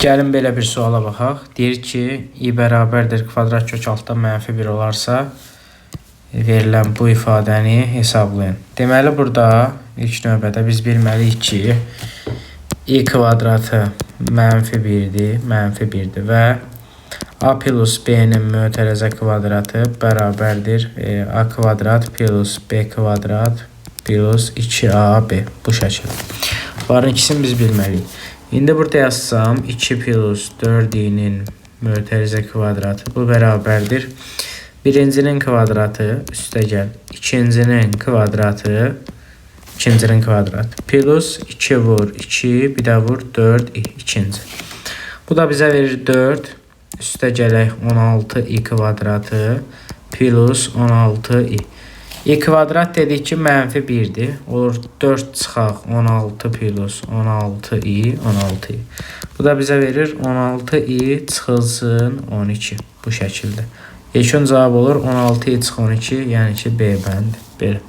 Gəlin belə bir suala baxaq. Deyir ki, i bərabərdir kvadrat kök altdan -1 olarsa, verilən bu ifadəni hesablayın. Deməli, burada ilk növbədə biz bilməliyik ki, i kvadratı -1-dir, -1-dir və a plus b-nin mötərizə kvadratı bərabərdir a kvadrat plus b kvadrat plus 2ab. Bu şəkildə. Bunların ikisini biz bilməliyik. İndi burada yazsam 2 plus 4i'nin mötərizə kvadratı bu bərabərdir. Birincinin kvadratı üstəgəl ikincinin kvadratı plus 2 vur 2 bir də vur 4 ikinci. Bu da bizə verir 4 üstəgələk 16i kvadratı plus 16i. i kvadrat dedik ki -1'dir. Olur 4 çıxaq 16 plus 16i 16i. Bu da bizə verir 16i çıxılsın 12. Bu şəkildə. Yekun cavab olur 16i çıx 12, yəni ki B bəndi. Belə.